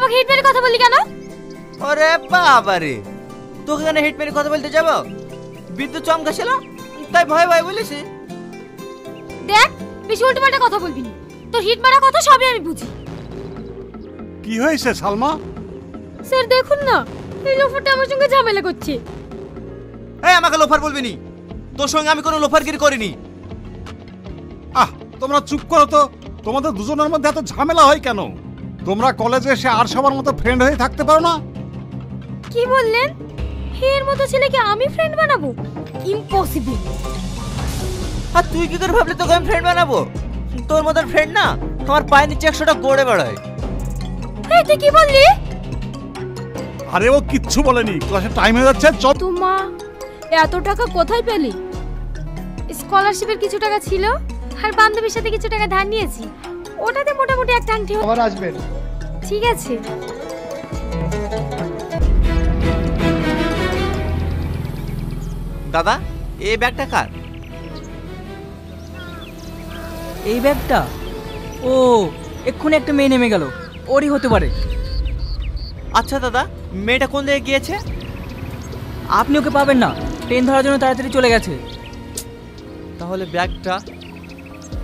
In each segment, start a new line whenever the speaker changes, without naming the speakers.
আমাকে হিট মেরে কথা বললি কেন?
ওরে বাবা রে, তোকে কেন হিট মেরে কথা বলতে যাব? বিদ্যুৎ চমকাছিল তাই ভয় ভয় বলেছি।
দেখ, বেশি উল্টোপাল্টা কথা বলবি না। তোর হিট মারা কথা সবই আমি বুঝি।
কি হয়েছে সালমা?
স্যার দেখুন না, এই লোফারটা আমার সঙ্গে ঝামেলা করছে।
এই আমাকে লোফার বলবি নি, তোর সঙ্গে আমি কোনো লোফারগিরি করিনি।
তোমরা চুপ করো তো। তোমাদের দুজনের মধ্যে এত ঝামেলা হয় কেন? তোমরা কলেজে এসে আর সবার মতো ফ্রেন্ড হয়ে থাকতে পারো না?
কি বললেন? এর মতো ছেলেকে আমি ফ্রেন্ড বানাবো? ইম্পসিবল।
আর তুই কি করে ভাবলি তোকে আমি ফ্রেন্ড বানাবো? তোর মতন ফ্রেন্ড না আমার পায়ের নিচে 100টা গড়ে বেড়ায়।
এই তুই কি বললি?
আরে ও কিচ্ছু বলেনি, ক্লাসে টাইম হয়ে যাচ্ছে। চল।
তোমা এত টাকা কোথায় পেলি? স্কলারশিপের কিছু টাকা ছিল আর বান্ধবীর সাথে কিছু টাকা ধার নিয়েছি, ওটাতে মোটামুটি একটা আংটি।
আবার আসবেন।
ঠিক আছে।
দাদা, এই ব্যাগটা কার?
এই ব্যাগটা? ও, এক্ষুনি একটা মেয়ে নেমে গেল, ওরই হতে পারে।
আচ্ছা দাদা, মেয়েটা কোন দিকে গিয়েছে?
আপনি ওকে পাবেন না, ট্রেন ধরার জন্য তাড়াতাড়ি চলে গেছে।
তাহলে ব্যাগটা,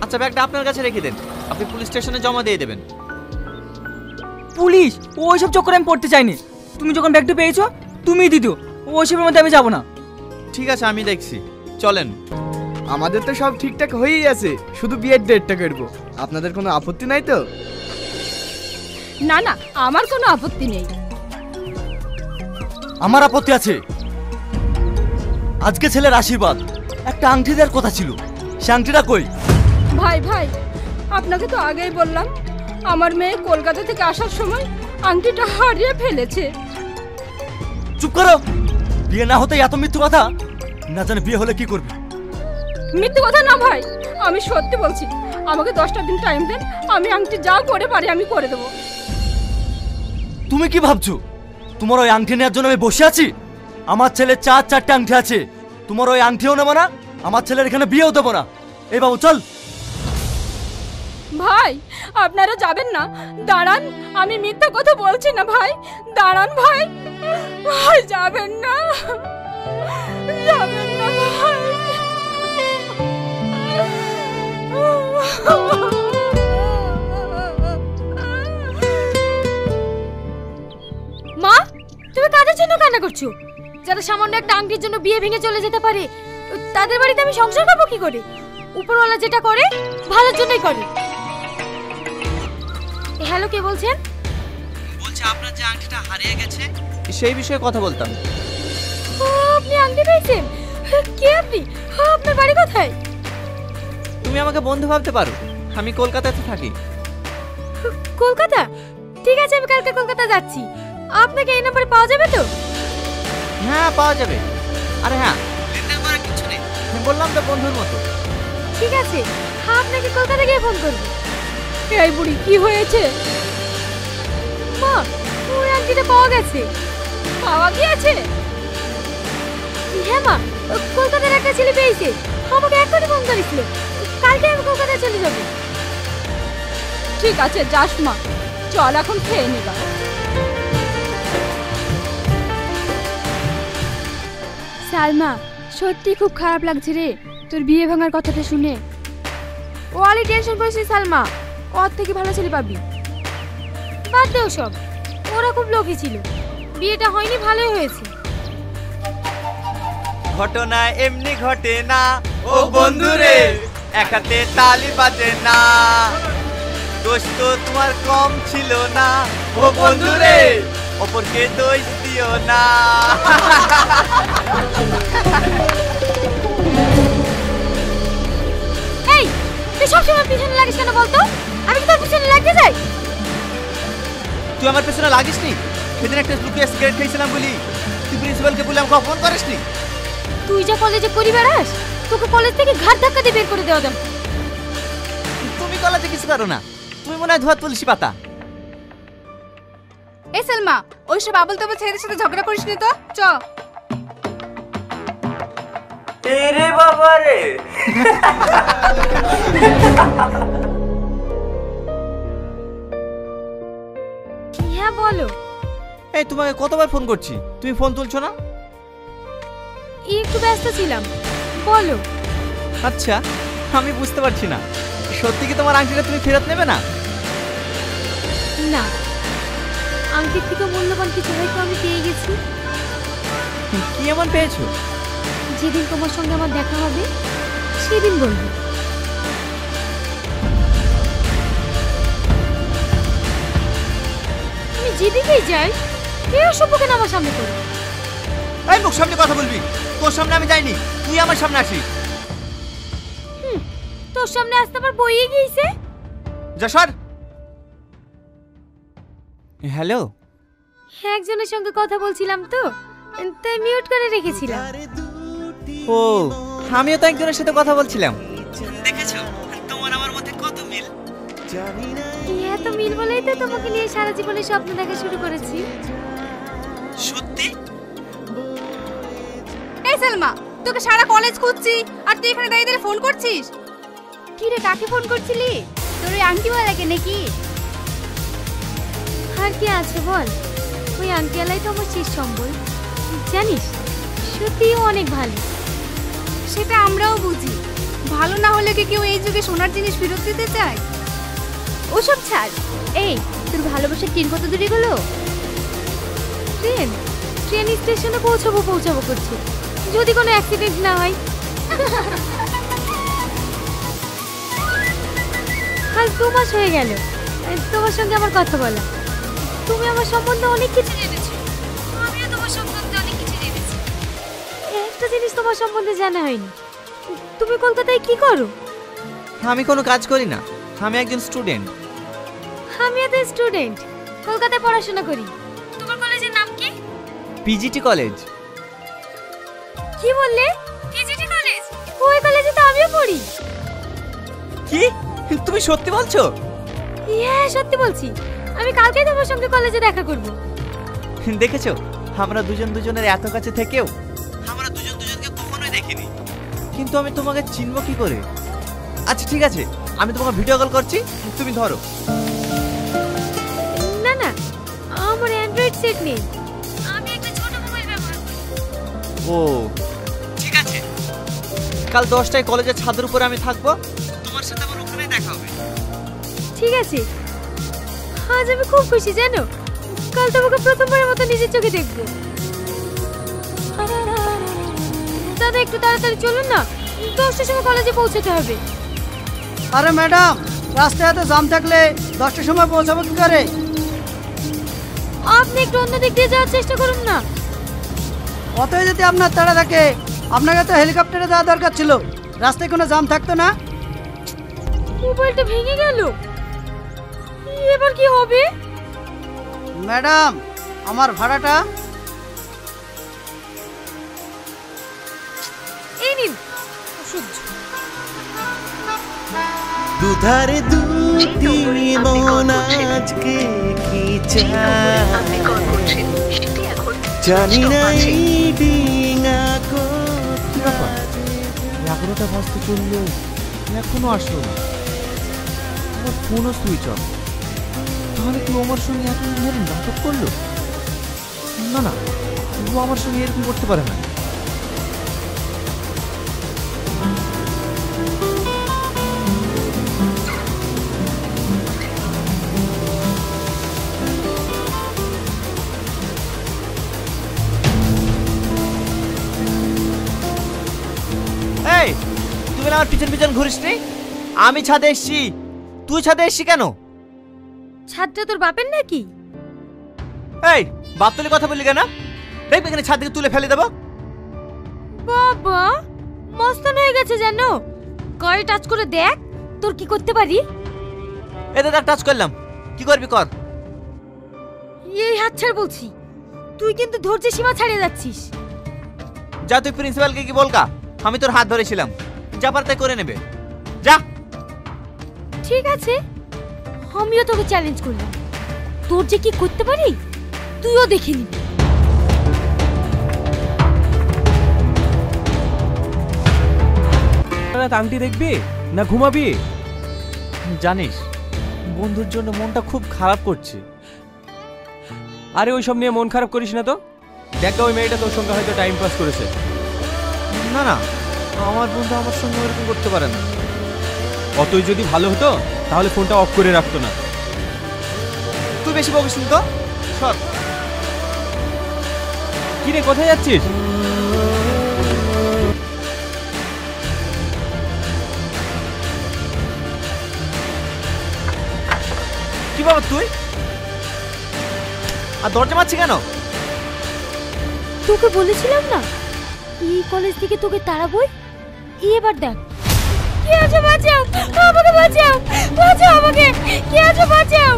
আচ্ছা ব্যাগটা আপনার কাছে রেখে দেন, আপনি পুলিশ স্টেশনে জমা দিয়ে দেবেন।
পুলিশ? ওইসব চক্করে আমি পড়তে চাইনি। তুমি যখন ব্যাগটা পেয়েছো তুমিই দিত, ওইসবের মধ্যে আমি যাবো না।
ঠিক আছে, আমি দেখছি, চলেন।
আমাদের তো সব ঠিকঠাক হয়েই আছে, শুধু বিয়ের ডেটটা করবো। আপনাদের কোনো আপত্তি নাই তো?
না না, আমার কোনো আপত্তি নেই।
আমার আপত্তি আছে। আজকে ছেলের আশীর্বাদ, একটা আংটি দেওয়ার কথা ছিল, সে আংটিটা কই?
ভাই ভাই, আপনাকে তো আগেই বললাম, আমার মেয়ে কলকাতা থেকে আসার সময় আংটিটা হারিয়ে ফেলেছে।
চুপ করো। বিয়ে না হতে এত মিথ্যু কথা? না জানে বিয়ে হলে কি করবে?
মিথ্যে কথা না ভাই, আমি সত্যি বলছি। আমাকে 10টা দিন টাইম দেন, আমি আংটি যা করে পারি আমি করে দেবো।
তুমি কি ভাবছো তোমার ওই আংটি নেওয়ার জন্য আমি বসে আছি? আমার ছেলে 4-4টে আংটি আছে, তোমার ওই আংটিও নেবো না, আমার ছেলের এখানে বিয়েও দেবো না। এই বাবু চল।
ভাই আপনারা যাবেন না, দাঁড়ান, আমি মিথ্যা কথা বলছি না ভাই, দাঁড়ান ভাই। ভাই যাবেন না, যাবেন না ভাই। মা, তুমি কাদের জন্য কান্না করছো? যারা সামান্য একটা আংটির জন্য বিয়ে ভেঙে চলে যেতে পারে, তাদের বাড়িতে আমি সংসার করবো কি করে? উপরওয়ালা যেটা করে ভালোর জন্যই করে। হ্যালো, কে বলছেন?
বলছি আপনার যে আংটিটা হারিয়ে গেছে সেই বিষয়ে কথা বলতাম।
ও, আপনি আংটি পেয়েছেন? কে আপনি? আপনার বাড়ি কোথায়?
তুমি আমাকে বন্ধু ভাবতে পারো, আমি কলকাতাতে থাকি।
কলকাতা? ঠিক আছে, আমি কালকে কলকাতা যাচ্ছি। আপনাকে এই নম্বরে পাওয়া যাবে তো?
হ্যাঁ পাওয়া যাবে। আরে হ্যাঁ, লেনদেন করার কিছু নেই, আমি বললাম তো বন্ধুর মতো।
ঠিক আছে, আপনাকে কলকাতা গিয়ে ফোন করব। এই বুড়ি কি হয়েছে? মা, ওই আংটিটা পাওয়া গেছে। পাওয়া গিয়েছে? হ্যাঁ মা, কলকাতার একটা ছেলে পেয়েছে, আমাকে এক্ষুনি ফোন করেছিল। কালকে আমি কলকাতা চলে যাব। ঠিক আছে, যাস মা, চল এখন খেয়ে নিবা। সালমা, সত্যি খুব খারাপ লাগছে রে তোর বিয়ে ভাঙার কথাটা শুনে। ও আলি টেনশন করিস সালমা, ওর থেকে ভালো ছেলে পাবি। বাদ দে সব, ওরা খুব লোভী ছিল, বিয়েটা হয়নি, ভালোই হয়েছে।
ঘটনা এমনি ঘটে না ও বন্ধুরে, একাতে তালি বাজে না, দোষ তো তোমার কম ছিল না ও বন্ধুরে, অপরকে দোষ দিও না।
এই, তুই সবসময় পিছনে লাগিস কেন বলতো? আমি কি তোর পিছনে লাগতে যাই?
তুই আমার পেছনে লাগিস নি? সেদিন একটা লুকিয়ে সিগারেট খেয়েছিলাম বলি তুই প্রিন্সিপালকে বলে আমাকে অপমান করিস নি?
তুই যা কলেজে করি বেড়াস, তোকে কলেজ থেকে ঘাট ধাক্কা দিয়ে বের করে দেওয়া যাবে।
তুমি কলেজে কিছু করো না, তুমি মনে হয় ধোয়া তুলসী পাতা।
এই সালমা, ওইসব আবল তাবল ছেলেদের সাথে ঝগড়া করিস নি তো, চ।
এরে বাবা রে।
হ্যাঁ বলো।
এই তোমাকে কতবার ফোন করছি, তুমি ফোন তুলছো না?
একটু ব্যস্ত ছিলাম, বলো।
আচ্ছা, আমি বুঝতে পারছি না, সত্যি কি তোমার আংটিটা তুমি ফেরত নেবে না?
না, আংটির থেকে মূল্যবান কিছু হয়তো আমি পেয়ে গেছি।
কি এমন পেয়েছো?
যেদিন তোমার সঙ্গে আমার দেখা হবে সেদিন বলবো। আমি যেদিকেই যাই কেউ সভ্যকে আমার সামনে করো।
এই মুখ সামনে কথা বলবি, তোর সামনে আমি যাইনি, তুই আমার সামনে আসিস।
তোর সামনে আসতে আবার বইয়ে গিয়েছে।
যা সর। হ্যালো,
একজনের সঙ্গে কথা বলছিলাম তো, তাই মিউট করে রেখেছিলাম।
ও আমিও তো একজনের সাথে কথা বলছিলাম। দেখেছো তোমার আমার মধ্যে কত মিল।
এত মিল বলেই তো তোমাকে নিয়ে সারা জীবনে স্বপ্ন দেখা শুরু করেছি।
সত্যি?
এই সালমা, তোকে সারা কলেজ খুঁজছি আর তুই এখানে দাঁড়িয়ে দাঁড়িয়ে ফোন করছিস। কি রে, কাকে ফোন করছিলি? তোর ওই আংটিওয়ালাকে নাকি? আর কি আছে বল, ওই আংটিওয়ালাই তো আমার শেষ সম্বল। জানিস, সত্যিই অনেক ভালো। সেটা আমরাও বুঝি, ভালো না হলে কি কেউ এই যুগে সোনার জিনিস ফেরত দিতে চায়? ওসব ছাড়। এই, তোর ভালোবাসার ট্রেন কত দূরে গেল? ট্রেন স্টেশনে পৌঁছাবো করছে, যদি কোনো অ্যাক্সিডেন্ট না হয়। আজ 2 মাস হয়ে গেল তোমার সঙ্গে আমার কথা বলা। তুমি আমার সম্বন্ধে অনেক কিছু জেনেছো, আমিও তোমার সম্বন্ধে অনেক কিছু জেনেছি। একটা জিনিস তোমার সম্বন্ধে জানা হয়নি, তুমি কলকাতায় কি করো?
আমি কোনো কাজ করি না, আমি একজন স্টুডেন্ট।
আমিও তো স্টুডেন্ট, কলকাতায় পড়াশোনা করি। তোমার কলেজের নাম কি?
PGT college.
কি বললে? PGT college? ওই কলেজে তো আমিও পড়ি।
কি তুমি সত্যি বলছো?
হ্যাঁ, সত্যি বলছি। আমি কালকেই তোমার সঙ্গে কলেজে দেখা করব।
দেখেছো, আমরা দুজন দুজনের এত কাছে থেকেও আমরা দুজন দুজনকে কখনোই দেখিনি। কিন্তু আমি তোমাকে চিনবো কি করে? আচ্ছা ঠিক আছে, আমি তোমাকে ভিডিও কল করছি, তুমি ধরো।
না না, আমার অ্যান্ড্রয়েড সেট নেই, আমি একটা ছোট মোবাইল ব্যবহার করি।
ও ঠিক আছে, কাল 10টায় কলেজের ছাদের উপরে আমি থাকবো, তোমার সাথে আমার ওখানেই দেখা হবে।
ঠিক আছে, আজ আমি খুব খুশি জানো, কাল তোমাকে প্রথমবারের মতো নিজের চোখে দেখবো। দাদা, একটু তাড়াতাড়ি চলুন না, 10টার সময় কলেজে পৌঁছাতে হবে।
আরে ম্যাডাম, রাস্তায় এত জাম থাকলে 10টার সময় পৌঁছাবো কি করে?
আপনি একটু অন্য দিক দিয়ে যাওয়ার চেষ্টা করুন না।
অতই যদি আপনার তাড়া থাকে, আপনাকে তো হেলিকপ্টারে যাওয়া দরকার ছিল, রাস্তায় কোনো জাম থাকতো না।
মোবাইলটা ভেঙে গেল, এবার কি হবে?
ম্যাডাম, আমার ভাড়াটা।
এই নিন ওষুধ।
দুধারে দুটি মন আজকে কি চায়, জানি না এই ডিঙা কোথায়।
11টা বাজতে চললো, এখনো আসলো না, আমার ফোনও সুইচ অফ। তাহলে তুই আমার সঙ্গে এত ধরে নাটক করলো? না না, ও আমার সঙ্গে এরকম করতে পারে না। এই, তুই আমার পিছন পিছন ঘুরিস নি? আমি ছাদে এসছি, তুই ছাদে এসছি কেন?
ছাদটা তোর বাপের নাকি?
এই, বাপ তুলে কথা বললি কেন? দেখবি এখানে ছাদ থেকে তুলে ফেলে দেবো।
বাবা, মস্তান হয়ে গেছে জানো, গায়ে টাচ করে দেখ তোর কি করতে পারি।
এতে দেখ টাচ করলাম, কি করবি কর।
এই হাত ছাড় বলছি, তুই কিন্তু ধৈর্যের সীমা ছাড়িয়ে যাচ্ছিস।
যা, তুই প্রিন্সিপালকে কি বলকা, আমি তোর হাত ধরেছিলাম, যা পার তাই করে নেবে, যা।
ঠিক আছে, আমিও তোকে চ্যালেঞ্জ করলাম, তোর যে কি করতে পারি তুইও দেখে নিবি।
আংটি দেখবি না ঘুমাবি?
জানিস, বন্ধুর জন্য মনটা খুব খারাপ করছে।
আরে ওই সব নিয়ে মন খারাপ করিস না তো। দেখ ওই মেয়েটা তোর সঙ্গে হয়তো টাইম পাস করেছে।
না না, আমার বন্ধু আমার সঙ্গে এরকম করতে পারে না।
অতই যদি ভালো হতো তাহলে ফোনটা অফ করে রাখতো না।
তুই বেশি বকিস না তো, সর।
কি রে, কোথায় যাচ্ছিস?
কি বাবা তুই আর দরজা মারছি কেন?
তোকে বলেছিলাম না এই কলেজ থেকে তোকে তাড়াবই। এবার দেখ কে আছে, বাঁচাও আমাকে, বাঁচাও বাঁচাও আমাকে, কে আছে বাঁচাও।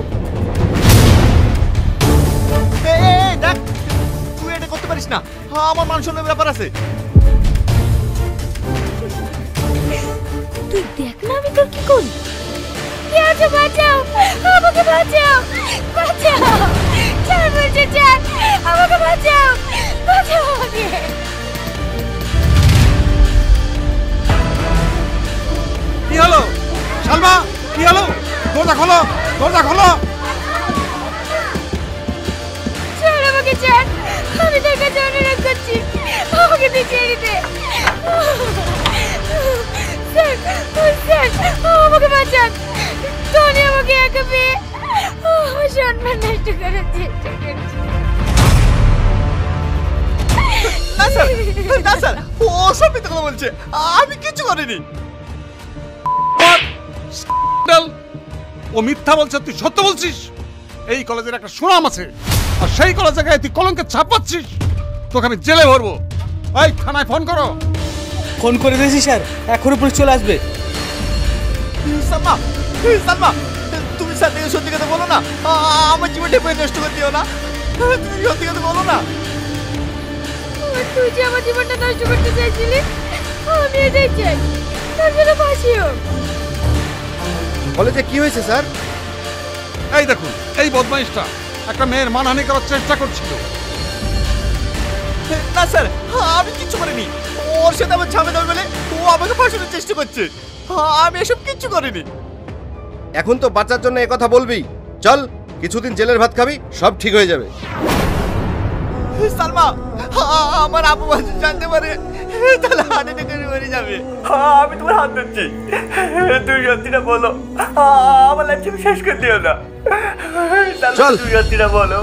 এই দেখ, তুই এটা করতে পারিস না, আমার মান সম্মানের ব্যাপার আছে।
তুই দেখ না আমি তোর কি করি। কে আছে বাঁচাও আমাকে, বাঁচাও বাঁচাও, চার বলছে চার, আমাকে বাঁচাও বাঁচাও আমাকে।
কি হলো সালমা, কি হলো? দরজা খোলো, দরজা খোলো।
ছাড় আমাকে, ছাড়, আমি তোর কাছে অনুরোধ করছি, আমাকে তুই ছেড়ে দে। স্যার, স্যার, আমাকে বাঁচান, টনি আমাকে একা পেয়ে আমার সম্মান নষ্ট করার চেষ্টা করছে।
না স্যার, না স্যার, ও সব মিথ্যা কথা বলছে, আমি কিছু করিনি।
ও মিথ্যা বলছে, তুই সত্য বলছিস। এই কলেজের একটা সুনাম আছে, আর সেই কলেজে গায়ে তুই কলঙ্কের ছাপ পাচ্ছিস। তোকে আমি জেলে ভরবো। এই থানায় ফোন করো।
ফোন করে দিয়েছি স্যার, এখনো পুলিশ চলে আসবে।
সালমা, সালমা, তুমি স্যার থেকে সত্যি কথা বলো না, আমার জীবনটা নষ্ট করে দিও না, তুমি সত্যি কথা বলো না।
তুই যে আমার জীবনটা নষ্ট করতে চাইছিলি, আমি এটাই চাই, তার জন্য ফাঁসি হোক।
কলেজে কি হয়েছে স্যার?
এই দেখুন, এই বদমাইশটা একটা মেয়ের মানহানি করার চেষ্টা করছিল।
না স্যার, আমি কিচ্ছু করিনি, ওর সাথে আমার ঝামেলা বলে ও আমাকে ফাঁসানোর চেষ্টা করছে, আমি এসব কিচ্ছু করিনি।
এখন তো বাঁচার জন্য একথা বলবি। চল, কিছুদিন জেলের ভাত খাবি, সব ঠিক হয়ে যাবে।
সালমা, আমার আপু জানতে পারে তাহলে হার্ট অ্যাটাকে মরে যাবে। আমি তোমার হাত ধরছি, তুই সত্যিটা বলো, আমার লাইফ শেষ করে দিও না।
চল।
তুই সত্যিটা বলো।